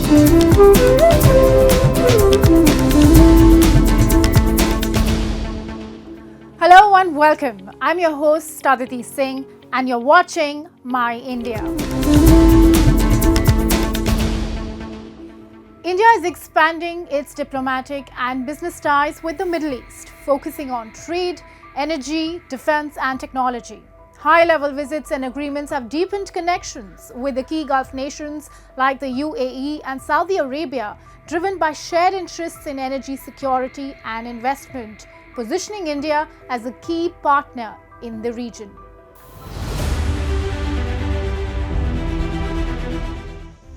Hello and welcome. I'm your host Aditi Singh and you're watching My India. India is expanding its diplomatic and business ties with the Middle East, focusing on trade, energy, defense and technology. High-level visits and agreements have deepened connections with the key Gulf nations like the UAE and Saudi Arabia, driven by shared interests in energy security and investment, positioning India as a key partner in the region.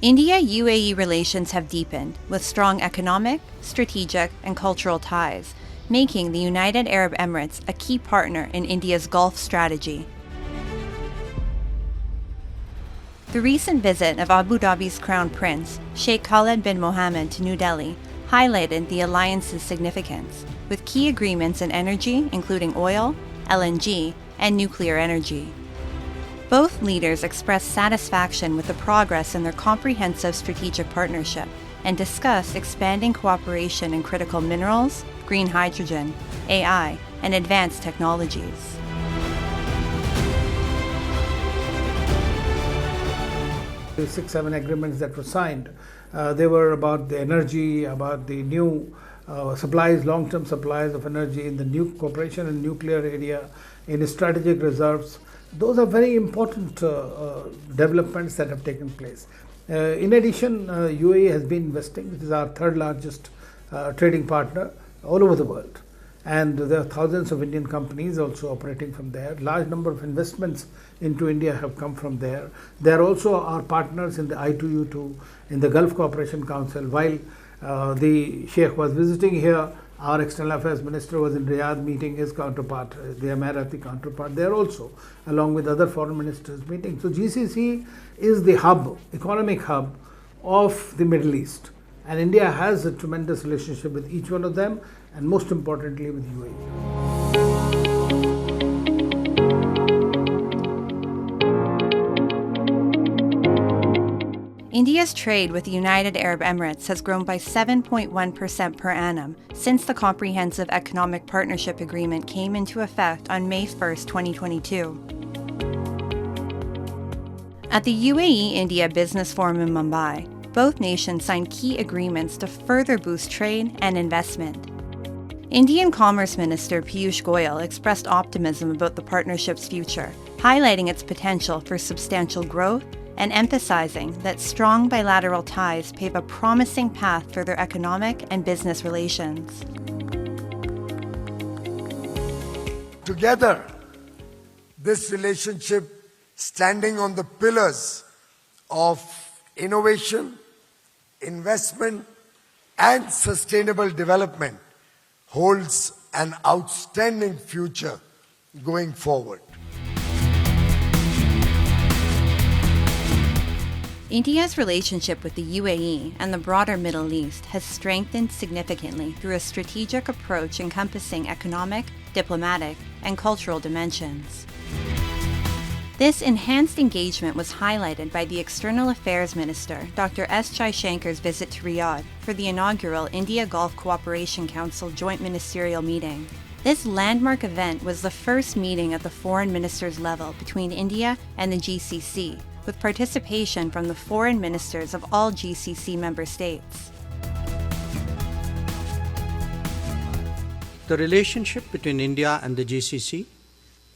India-UAE relations have deepened with strong economic, strategic, and cultural ties, making the United Arab Emirates a key partner in India's Gulf strategy. The recent visit of Abu Dhabi's Crown Prince, Sheikh Khaled bin Mohammed, to New Delhi highlighted the alliance's significance, with key agreements in energy, including oil, LNG, and nuclear energy. Both leaders expressed satisfaction with the progress in their comprehensive strategic partnership and discussed expanding cooperation in critical minerals, green hydrogen, AI, and advanced technologies. The 6-7 agreements that were signed, they were about the energy, about the new supplies, long-term supplies of energy in the new cooperation in nuclear area, in strategic reserves. Those are very important developments that have taken place. In addition, UAE has been investing. It is our third largest trading partner all over the world. And there are thousands of Indian companies also operating from there. Large number of investments into India have come from there. They are also our partners in the I2U2, in the Gulf Cooperation Council. While the Sheikh was visiting here, our External Affairs Minister was in Riyadh meeting his counterpart, the Emirati counterpart, there also, along with other foreign ministers meeting. So GCC is the hub, economic hub of the Middle East. And India has a tremendous relationship with each one of them, and most importantly with UAE. India's trade with the United Arab Emirates has grown by 7.1% per annum since the Comprehensive Economic Partnership Agreement came into effect on May 1, 2022. At the UAE-India Business Forum in Mumbai, both nations signed key agreements to further boost trade and investment. Indian Commerce Minister Piyush Goyal expressed optimism about the partnership's future, highlighting its potential for substantial growth and emphasizing that strong bilateral ties pave a promising path for their economic and business relations. Together, this relationship, standing on the pillars of innovation, investment, and sustainable development, holds an outstanding future going forward. India's relationship with the UAE and the broader Middle East has strengthened significantly through a strategic approach encompassing economic, diplomatic, and cultural dimensions. This enhanced engagement was highlighted by the External Affairs Minister, Dr. S. Jaishankar's visit to Riyadh for the inaugural India-Gulf Cooperation Council Joint Ministerial Meeting. This landmark event was the first meeting at the foreign ministers level between India and the GCC, with participation from the foreign ministers of all GCC member states. The relationship between India and the GCC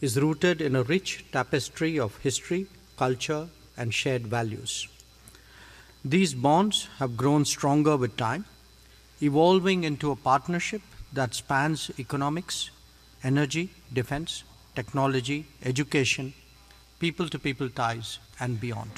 is rooted in a rich tapestry of history, culture, and shared values. These bonds have grown stronger with time, evolving into a partnership that spans economics, energy, defense, technology, education, people-to-people ties, and beyond.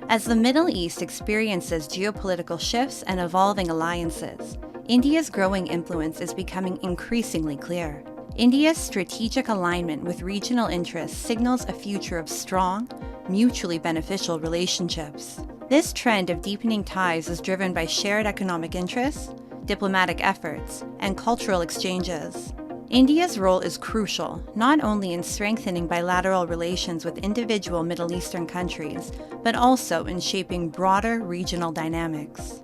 As the Middle East experiences geopolitical shifts and evolving alliances, India's growing influence is becoming increasingly clear. India's strategic alignment with regional interests signals a future of strong, mutually beneficial relationships. This trend of deepening ties is driven by shared economic interests, diplomatic efforts, and cultural exchanges. India's role is crucial, not only in strengthening bilateral relations with individual Middle Eastern countries, but also in shaping broader regional dynamics.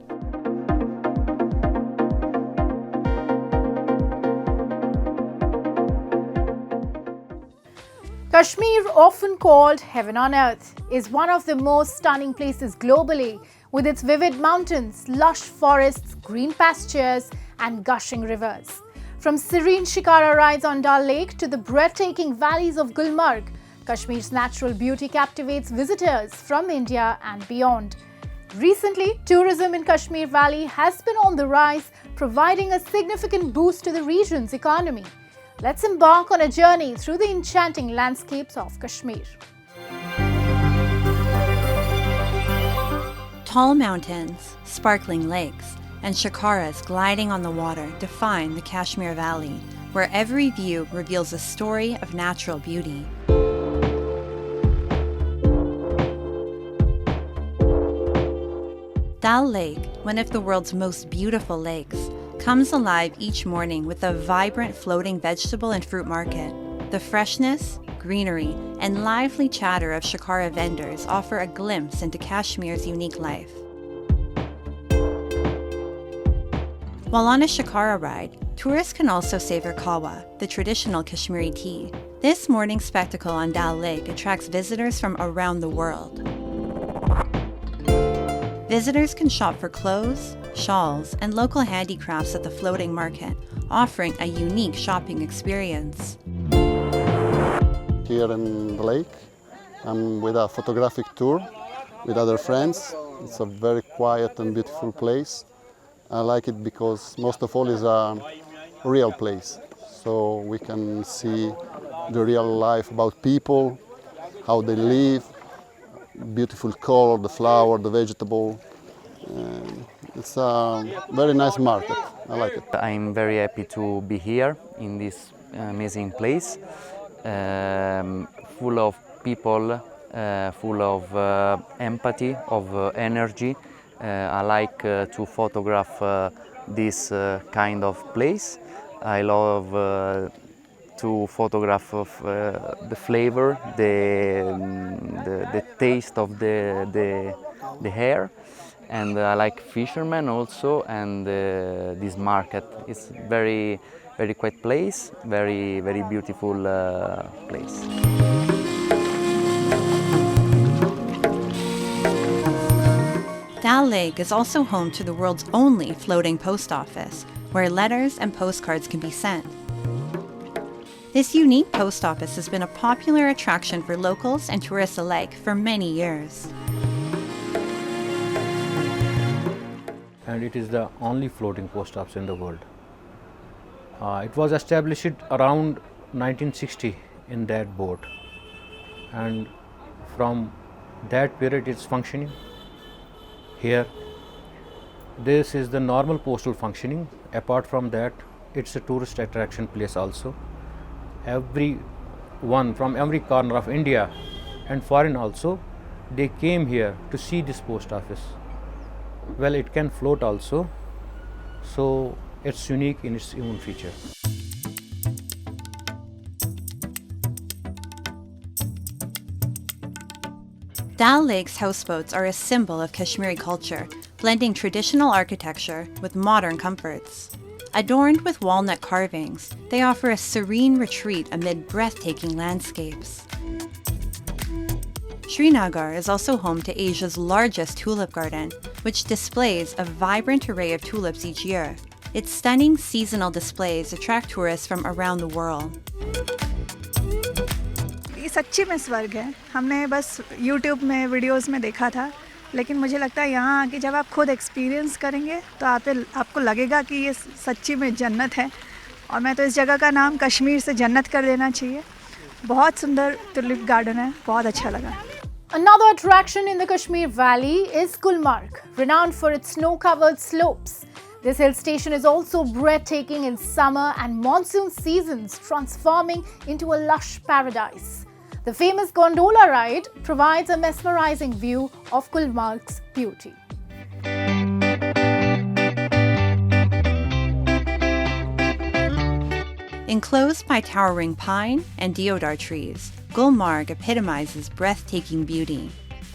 Kashmir, often called heaven on earth, is one of the most stunning places globally, with its vivid mountains, lush forests, green pastures, and gushing rivers. From serene shikara rides on Dal Lake to the breathtaking valleys of Gulmarg, Kashmir's natural beauty captivates visitors from India and beyond. Recently, tourism in Kashmir Valley has been on the rise, providing a significant boost to the region's economy. Let's embark on a journey through the enchanting landscapes of Kashmir. Tall mountains, sparkling lakes, and shikaras gliding on the water define the Kashmir Valley, where every view reveals a story of natural beauty. Dal Lake, one of the world's most beautiful lakes, comes alive each morning with a vibrant floating vegetable and fruit market. The freshness, greenery, and lively chatter of shikara vendors offer a glimpse into Kashmir's unique life. While on a shikara ride, tourists can also savor kawa, the traditional Kashmiri tea. This morning spectacle on Dal Lake attracts visitors from around the world. Visitors can shop for clothes, shawls, and local handicrafts at the floating market, offering a unique shopping experience. Here in the lake, I'm with a photographic tour with other friends. It's a very quiet and beautiful place. I like it because most of all is a real place. So we can see the real life about people, how they live, beautiful color, the flower, the vegetable. It's a very nice market. I like it. I'm very happy to be here in this amazing place, full of people, full of empathy, of energy. I like to photograph this kind of place. I love to photograph of, the flavor, the taste of the hair. And I like fishermen also, and this market is very quiet place, very beautiful place. Dal Lake is also home to the world's only floating post office, where letters and postcards can be sent. This unique post office has been a popular attraction for locals and tourists alike for many years. And it is the only floating post office in the world. It was established around 1960 in that boat, and from that period it's functioning. Here, this is the normal postal functioning. Apart from that, it's a tourist attraction place also. Everyone from every corner of India and foreign also, they came here to see this post office. Well, it can float also, so it's unique in its own feature. Dal Lake's houseboats are a symbol of Kashmiri culture, blending traditional architecture with modern comforts. Adorned with walnut carvings, they offer a serene retreat amid breathtaking landscapes. Srinagar is also home to Asia's largest tulip garden, which displays a vibrant array of tulips each year. Its stunning seasonal displays attract tourists from around the world. ये सच्ची में स्वर्ग है। हमने बस YouTube में videos में देखा था, लेकिन मुझे लगता है यहाँ आके जब आप खुद एक्सपीरियंस करेंगे तो आपको लगेगा कि ये सच्ची में जन्नत है। और मैं तो इस जगह का नाम कश्मीर से जन्नत कर देना चाहिए। बहुत सुंदर टुलिप गार्डन है, बहुत अच्छा लगा। Another attraction in the Kashmir Valley is Gulmarg, renowned for its snow-covered slopes. This hill station is also breathtaking in summer and monsoon seasons, transforming into a lush paradise. The famous gondola ride provides a mesmerizing view of Gulmarg's beauty. Enclosed by towering pine and deodar trees, Gulmarg epitomizes breathtaking beauty.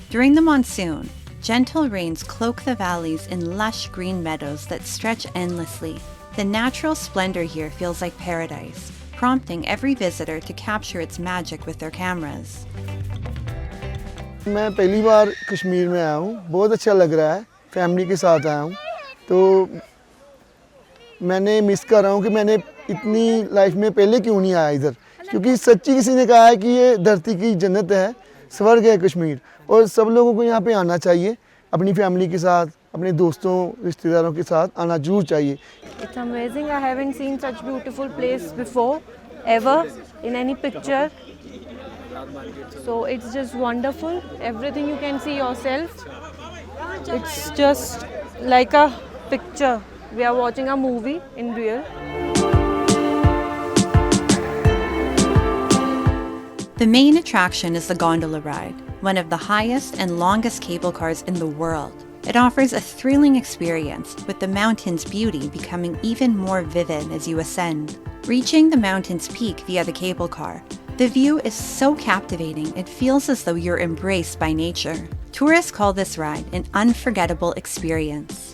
During the monsoon, gentle rains cloak the valleys in lush green meadows that stretch endlessly. The natural splendor here feels like paradise, prompting every visitor to capture its magic with their cameras. मैं पहली बार कश्मीर में आया हूँ, बहुत अच्छा लग रहा है, फैमिली के साथ आया हूँ, तो मैंने मिस कर रहा हूँ कि मैंने इतनी लाइफ में पहले क्यों नहीं आया इधर, क्योंकि सच्ची किसी ने कहा है कि ये धरती की जन्नत है, स्वर्ग है कश्मीर, और सब लोगों को यहाँ पे आना चाहिए, अपनी फैमिली के साथ, अपने दोस्तों रिश्तेदारों के साथ आना जरूर चाहिए. It's amazing. I haven't seen such beautiful place before, ever, in any picture. So it's just wonderful. Everything you can see yourself. It's just like a picture. We are watching a movie in real. The main attraction is the gondola ride, one of the highest and longest cable cars in the world. It offers a thrilling experience, with the mountain's beauty becoming even more vivid as you ascend. Reaching the mountain's peak via the cable car, the view is so captivating it feels as though you're embraced by nature. Tourists call this ride an unforgettable experience.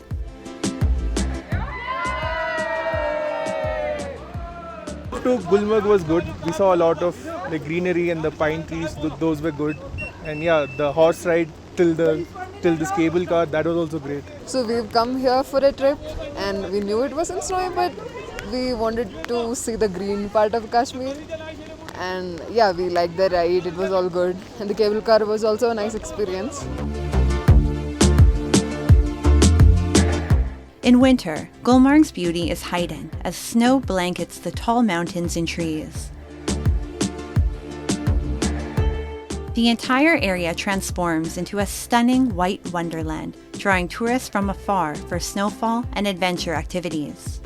To Gulmarg was good. We saw a lot of the greenery and the pine trees. Those were good. And yeah, the horse ride till this cable car, that was also great. So we've come here for a trip and we knew it wasn't snowy, but we wanted to see the green part of Kashmir. And yeah, we liked the ride, it was all good. And the cable car was also a nice experience. In winter, Gulmarg's beauty is heightened as snow blankets the tall mountains and trees. The entire area transforms into a stunning white wonderland, drawing tourists from afar for snowfall and adventure activities.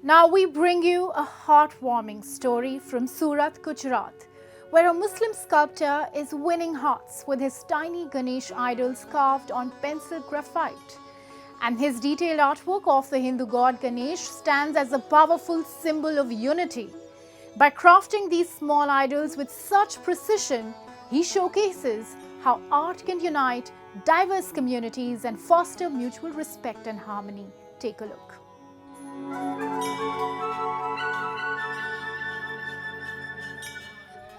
Now we bring you a heartwarming story from Surat, Gujarat, where a Muslim sculptor is winning hearts with his tiny Ganesh idols carved on pencil graphite. And his detailed artwork of the Hindu god Ganesh stands as a powerful symbol of unity. By crafting these small idols with such precision, he showcases how art can unite diverse communities and foster mutual respect and harmony. Take a look.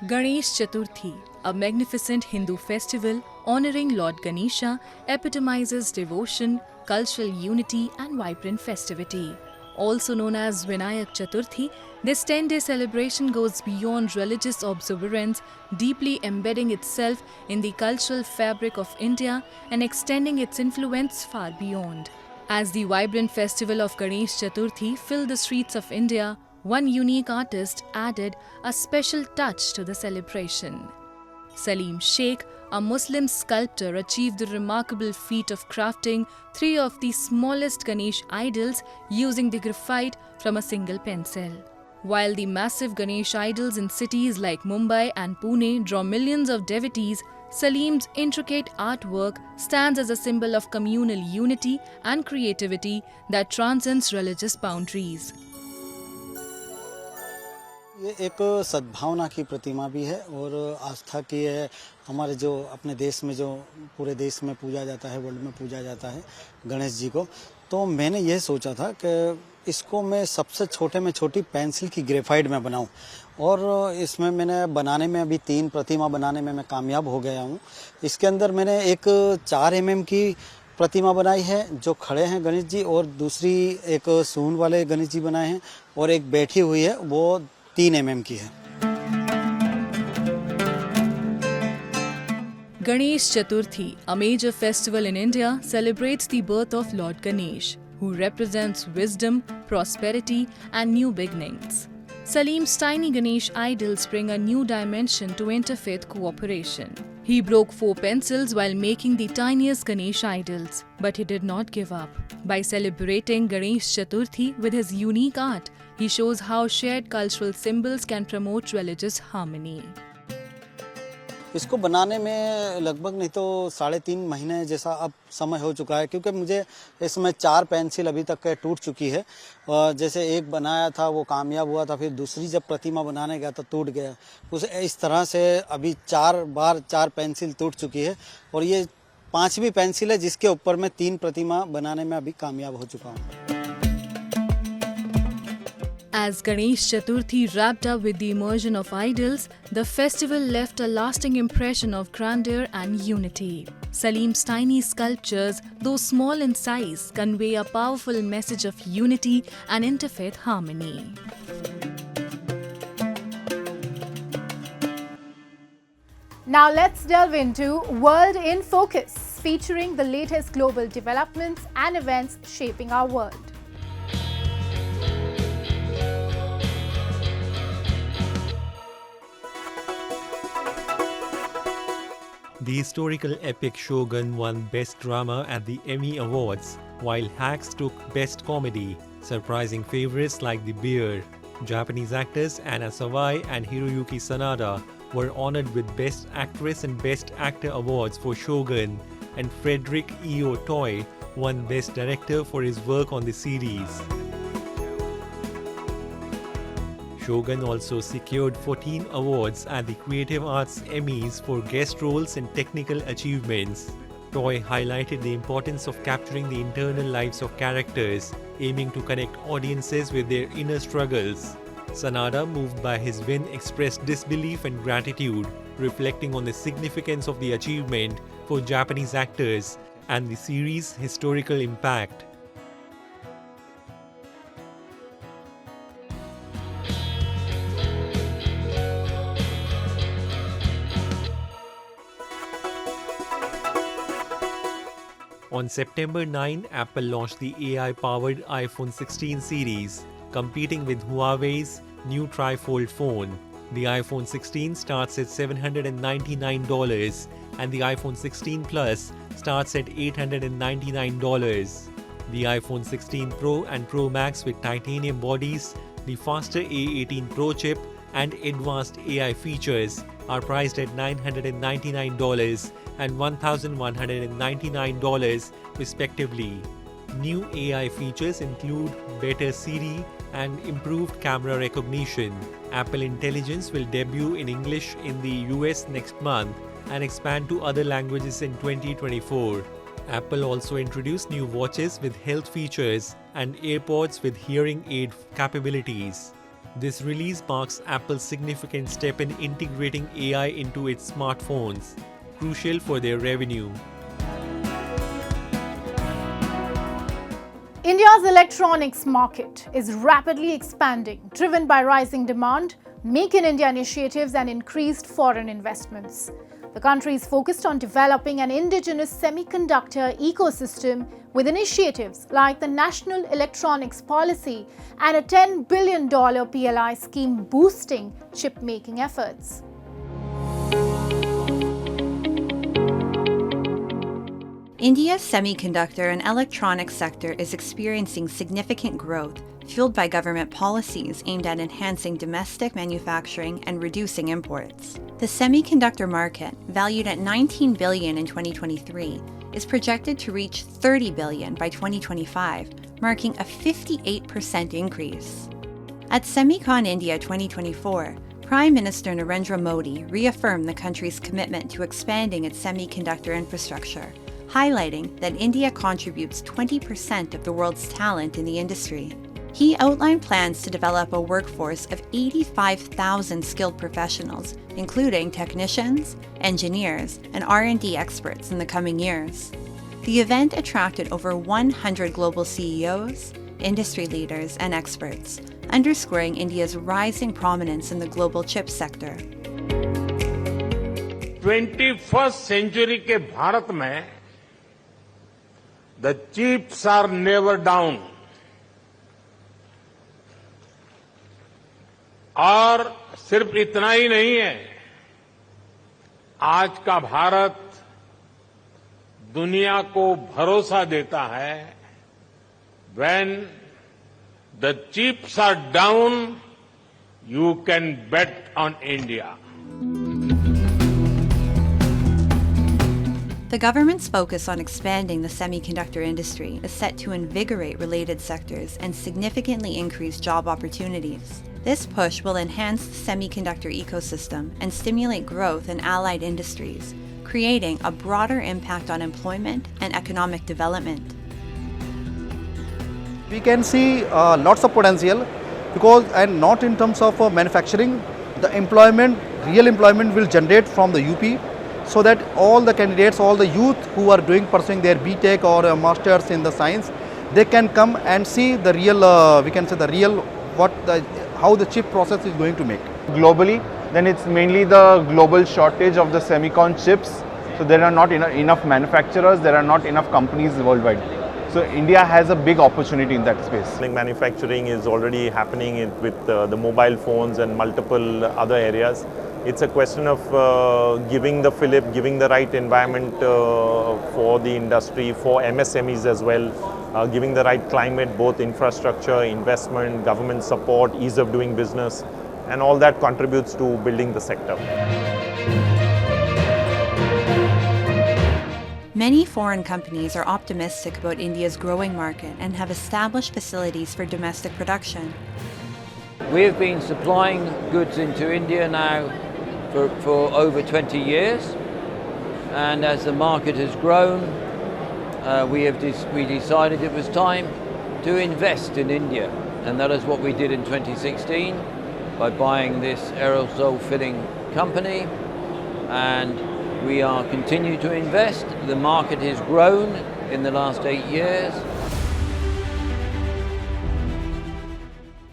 Ganesh Chaturthi, a magnificent Hindu festival honoring Lord Ganesha, epitomizes devotion, cultural unity and vibrant festivity. Also known as Vinayak Chaturthi, this 10-day celebration goes beyond religious observance, deeply embedding itself in the cultural fabric of India and extending its influence far beyond. As the vibrant festival of Ganesh Chaturthi filled the streets of India, one unique artist added a special touch to the celebration. Salim Sheikh, a Muslim sculptor, achieved the remarkable feat of crafting 3 of the smallest Ganesh idols using the graphite from a single pencil. While the massive Ganesh idols in cities like Mumbai and Pune draw millions of devotees, Salim's intricate artwork stands as a symbol of communal unity and creativity that transcends religious boundaries. ये एक सद्भावना की प्रतिमा भी है और आस्था की है। हमारे जो अपने देश में जो पूरे देश में पूजा जाता है, वर्ल्ड में पूजा जाता है गणेश जी को, तो मैंने ये सोचा था कि इसको मैं सबसे छोटे में छोटी पेंसिल की ग्रेफाइट में बनाऊं और इसमें मैंने बनाने में अभी 3 प्रतिमा बनाने में मैं कामयाब हो गया हूं। इसके अंदर मैंने एक 4 mm की प्रतिमा बनाई है जो खड़े हैं गणेश जी, और दूसरी एक सूंड वाले गणेश जी बनाए हैं, और एक बैठी हुई है वो 3 mm की है। Ganesh Chaturthi, a major festival in India, celebrates the birth of Lord Ganesh, who represents wisdom, prosperity and new beginnings. Salim's tiny Ganesh idols bring a new dimension to interfaith cooperation. He broke 4 pencils while making the tiniest Ganesh idols, but he did not give up. By celebrating Ganesh Chaturthi with his unique art, he shows how shared cultural symbols can promote religious harmony. इसको बनाने में लगभग नहीं तो 3.5 महीने जैसा अब समय हो चुका है, क्योंकि मुझे इसमें 4 पेंसिल अभी तक टूट चुकी है। जैसे एक बनाया था वो कामयाब हुआ था, फिर दूसरी जब प्रतिमा बनाने गया तो टूट गया। उस इस तरह से अभी 4 बार 4 पेंसिल टूट चुकी है और ये 5वीं पेंसिल है जिसके ऊपर मैं 3 प्रतिमा बनाने में अभी कामयाब हो चुका हूँ। As Ganesh Chaturthi wrapped up with the immersion of idols, the festival left a lasting impression of grandeur and unity. Salim's tiny sculptures, though small in size, convey a powerful message of unity and interfaith harmony. Now let's delve into World in Focus, featuring the latest global developments and events shaping our world. The historical epic Shogun won Best Drama at the Emmy Awards, while Hacks took Best Comedy, surprising favorites like The Bear. Japanese actors Anna Sawai and Hiroyuki Sanada were honored with Best Actress and Best Actor awards for Shogun, and Frederick E.O. Toy won Best Director for his work on the series. Shogun also secured 14 awards at the Creative Arts Emmys for guest roles and technical achievements. Toy highlighted the importance of capturing the internal lives of characters, aiming to connect audiences with their inner struggles. Sanada, moved by his win, expressed disbelief and gratitude, reflecting on the significance of the achievement for Japanese actors and the series' historical impact. On September 9, Apple launched the AI-powered iPhone 16 series, competing with Huawei's new tri-fold phone. The iPhone 16 starts at $799 and the iPhone 16 Plus starts at $899. The iPhone 16 Pro and Pro Max with titanium bodies, the faster A18 Pro chip and advanced AI features are priced at $999 and $1,199 respectively. New AI features include better Siri and improved camera recognition. Apple Intelligence will debut in English in the US next month and expand to other languages in 2024. Apple also introduced new watches with health features and AirPods with hearing aid capabilities. This release marks Apple's significant step in integrating AI into its smartphones, crucial for their revenue. India's electronics market is rapidly expanding, driven by rising demand, Make in India initiatives and increased foreign investments. The country is focused on developing an indigenous semiconductor ecosystem with initiatives like the National Electronics Policy and a $10 billion PLI scheme boosting chip-making efforts. India's semiconductor and electronics sector is experiencing significant growth, fueled by government policies aimed at enhancing domestic manufacturing and reducing imports. The semiconductor market, valued at $19 billion in 2023, is projected to reach $30 billion by 2025, marking a 58% increase. At Semicon India 2024, Prime Minister Narendra Modi reaffirmed the country's commitment to expanding its semiconductor infrastructure, highlighting that India contributes 20% of the world's talent in the industry. He outlined plans to develop a workforce of 85,000 skilled professionals, including technicians, engineers, and R&D experts in the coming years. The event attracted over 100 global CEOs, industry leaders, and experts, underscoring India's rising prominence in the global chip sector. 21st century के भारत में the chips are never down. और सिर्फ इतना ही नहीं है, आज का भारत दुनिया को भरोसा देता है, when the chips are down, you can bet on India. The government's focus on expanding the semiconductor industry is set to invigorate related sectors and significantly increase job opportunities. This push will enhance the semiconductor ecosystem and stimulate growth in allied industries, creating a broader impact on employment and economic development. We can see lots of potential because, and not in terms of manufacturing, the employment, real employment will generate from the UP, so that all the candidates, all the youth who are pursuing their BTech or masters in the science, they can come and see the real, we can say the real, how the chip process is going to make. Globally, then it's mainly the global shortage of the semicon chips. So there are not enough manufacturers, there are not enough companies worldwide. So India has a big opportunity in that space. Manufacturing is already happening with the mobile phones and multiple other areas. It's a question of giving the fillip, giving the right environment for the industry, for MSMEs as well, giving the right climate, both infrastructure, investment, government support, ease of doing business, and all that contributes to building the sector. Many foreign companies are optimistic about India's growing market and have established facilities for domestic production. We have been supplying goods into India now for over 20 years, and as the market has grown, we decided it was time to invest in India, and that is what we did in 2016 by buying this aerosol filling company, and we are continuing to invest. The market has grown in the last 8 years.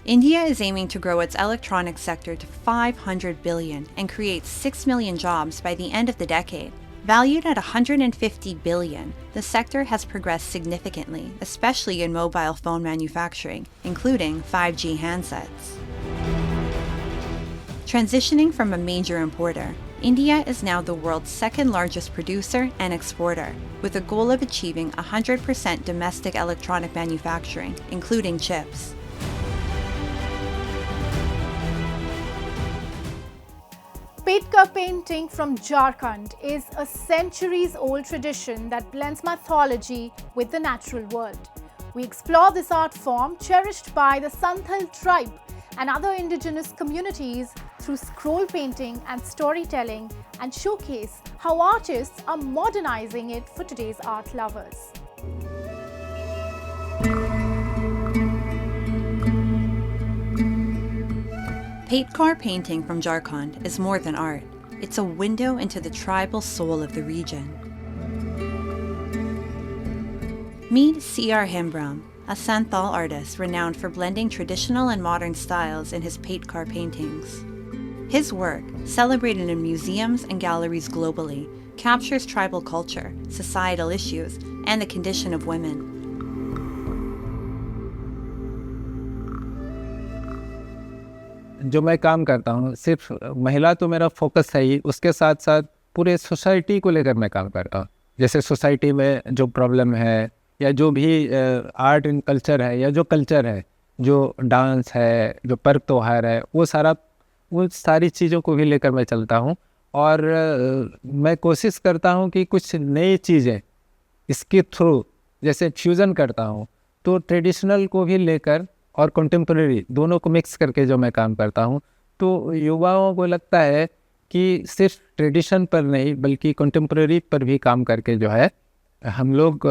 India is aiming to grow its electronics sector to 500 billion and create 6 million jobs by the end of the decade. Valued at 150 billion, the sector has progressed significantly, especially in mobile phone manufacturing, including 5G handsets. Transitioning from a major importer, India is now the world's second largest producer and exporter, with a goal of achieving 100% domestic electronic manufacturing, including chips. Paitkar painting from Jharkhand is a centuries-old tradition that blends mythology with the natural world. We explore this art form cherished by the Santhal tribe and other indigenous communities through scroll painting and storytelling, and showcase how artists are modernizing it for today's art lovers. Paitkar painting from Jharkhand is more than art. It's a window into the tribal soul of the region. Meet C.R. Hembram, a Santhal artist renowned for blending traditional and modern styles in his Paitkar paintings. His work, celebrated in museums and galleries globally, captures tribal culture, societal issues, and the condition of women. जो मैं काम करता हूँ, सिर्फ महिला तो मेरा focus है ही, उसके साथ साथ पूरे सोसाइटी को लेकर मैं काम करता हूँ। जैसे सोसाइटी में जो प्रॉब्लम है या जो भी आर्ट एंड कल्चर है या जो कल्चर है, जो डांस है, जो पर्व त्योहार है, वो सारी चीज़ों को भी लेकर मैं चलता हूँ। और मैं कोशिश करता हूँ कि कुछ नई चीज़ें इसके थ्रू जैसे फ्यूज़न करता हूँ, तो ट्रेडिशनल को भी लेकर और कंटेम्प्रेरी दोनों को मिक्स करके जो मैं काम करता हूँ, तो युवाओं को लगता है कि सिर्फ ट्रेडिशन पर नहीं बल्कि कंटेम्प्रेरी पर भी काम करके जो है हम लोग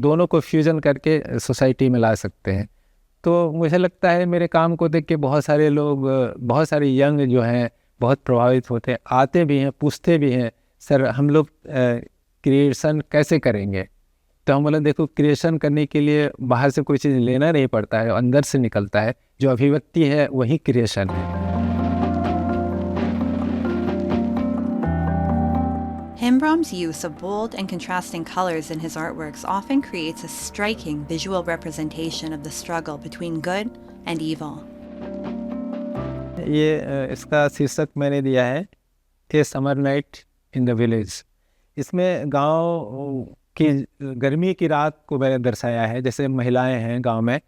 दोनों को फ्यूज़न करके सोसाइटी में ला सकते हैं। तो मुझे लगता है मेरे काम को देख के बहुत सारे लोग, बहुत सारे यंग जो हैं बहुत प्रभावित होते हैं, आते भी हैं, पूछते भी हैं, सर हम लोग क्रिएशन कैसे करेंगे? तो हम बोले देखो, क्रिएशन करने के लिए बाहर से कोई चीज़ लेना नहीं पड़ता है, अंदर से निकलता है, जो अभिव्यक्ति है वही क्रिएशन है। Hembram's use of bold and contrasting colors in his artworks often creates a striking visual representation of the struggle between good and evil. ये इसका शीर्षक मैंने दिया है a summer night in the village. इसमें गांव की गर्मी की रात को मैंने दर्शाया है। जैसे महिलाएं हैं गांव में,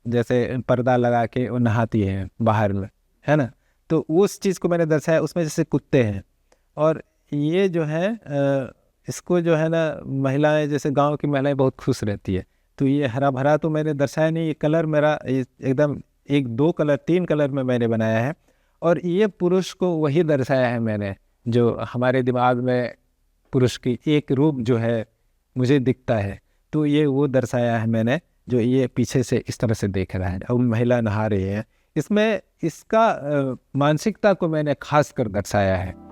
जैसे पर्दा लगा के वो नहाती हैं बाहर में, है ना, तो उस चीज़ को मैंने दर्शाया। उसमें जैसे कुत्ते हैं, और ये जो है इसको जो है ना महिलाएं, जैसे गांव की महिलाएं बहुत खुश रहती है, तो ये हरा भरा तो मैंने दर्शाया नहीं, ये कलर मेरा एकदम 1-2 कलर 3 कलर में मैंने बनाया है। और ये पुरुष को वही दर्शाया है मैंने, जो हमारे दिमाग में पुरुष की एक रूप जो है मुझे दिखता है, तो ये वो दर्शाया है मैंने, जो ये पीछे से इस तरह से देख रहा है और महिला नहा रही है। इसमें इसका मानसिकता को मैंने खास कर दर्शाया है।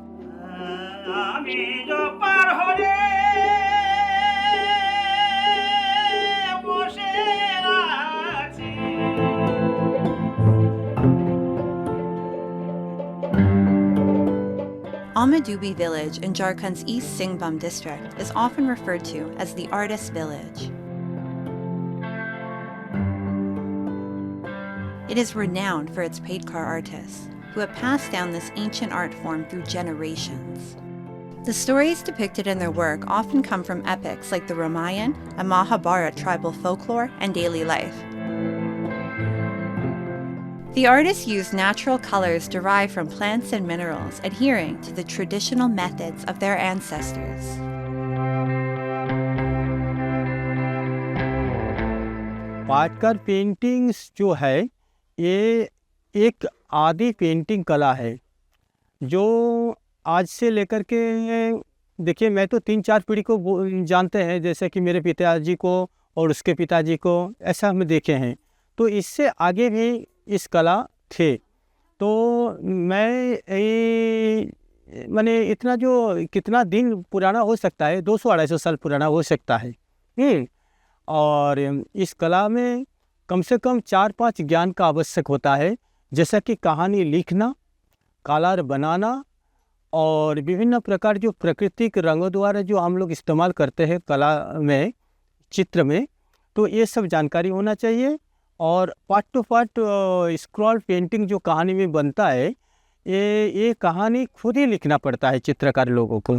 Amadubi village in Jharkhand's East Singhbum district is often referred to as the artist village. It is renowned for its Paitkar artists, who have passed down this ancient art form through generations. The stories depicted in their work often come from epics like the Ramayana and Mahabharata tribal folklore and daily life. The artists use natural colors derived from plants and minerals, adhering to the traditional methods of their ancestors. Patkar paintings जो है ये एक आदि painting कला है, जो आज से लेकर के देखिए, मैं तो 3-4 पीढ़ी को जानते हैं, जैसे कि मेरे पिताजी को और उसके पिताजी को, ऐसा हम देखे हैं। तो इससे आगे भी इस कला थे। तो मैंने इतना जो कितना दिन पुराना हो सकता है, 200-250 साल पुराना हो सकता है। और इस कला में कम से कम 4-5 ज्ञान का आवश्यक होता है, जैसा कि कहानी लिखना, कलर बनाना और विभिन्न प्रकार जो प्राकृतिक रंगों द्वारा जो हम लोग इस्तेमाल करते हैं कला में, चित्र में, तो ये सब जानकारी होना चाहिए। और part two part scroll painting जो कहानी में बनता है, ये कहानी खुद ही लिखना पड़ता है चित्रकार लोगों को,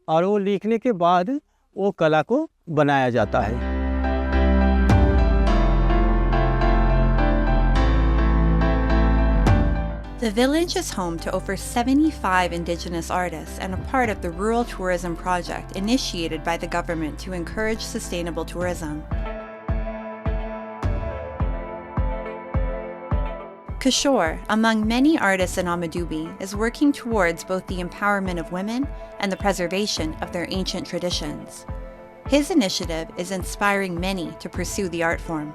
और वो लिखने के बाद वो कला को बनाया जाता है। The village is home to over 75 indigenous artists and a part of the rural tourism project initiated by the government to encourage sustainable tourism. Kashmir, among many artists in Amadubi, is working towards both the empowerment of women and the preservation of their ancient traditions. His initiative is inspiring many to pursue the art form.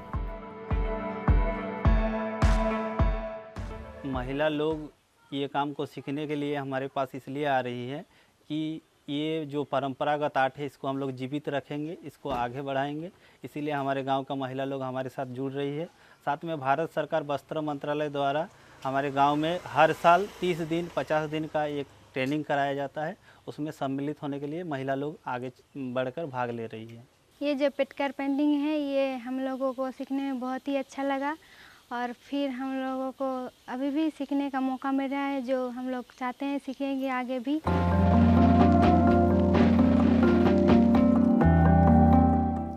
महिला लोग ये काम को सीखने के लिए हमारे पास इसलिए आ रही है कि ये जो परंपरागत आर्ट है इसको हम लोग जीवित रखेंगे, इसको आगे बढ़ाएंगे। इसीलिए हमारे गांव का महिला लोग हमारे साथ जुड़ रही है। साथ में भारत सरकार वस्त्र मंत्रालय द्वारा हमारे गांव में हर साल 30 दिन 50 दिन का एक ट्रेनिंग कराया जाता है, उसमें सम्मिलित होने के लिए महिला लोग आगे बढ़कर भाग ले रही है। ये जो पेटकर पेंटिंग है, ये हम लोगों को सीखने में बहुत ही अच्छा लगा, और फिर हम लोगों को अभी भी सीखने का मौका मिल रहा है, जो हम लोग चाहते हैं सीखेंगे आगे भी।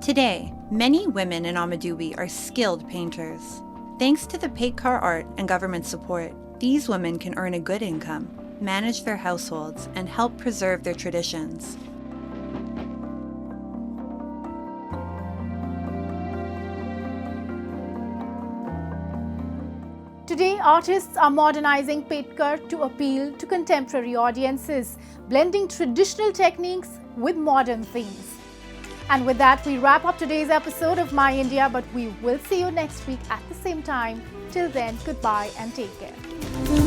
Today, many women in Amadubi are skilled painters. Thanks to the Paitkar art and government support, these women can earn a good income, manage their households, and help preserve their traditions. Today, artists are modernizing Paitkar to appeal to contemporary audiences, blending traditional techniques with modern themes. And with that, we wrap up today's episode of My India, but we will see you next week at the same time. Till then, goodbye and take care.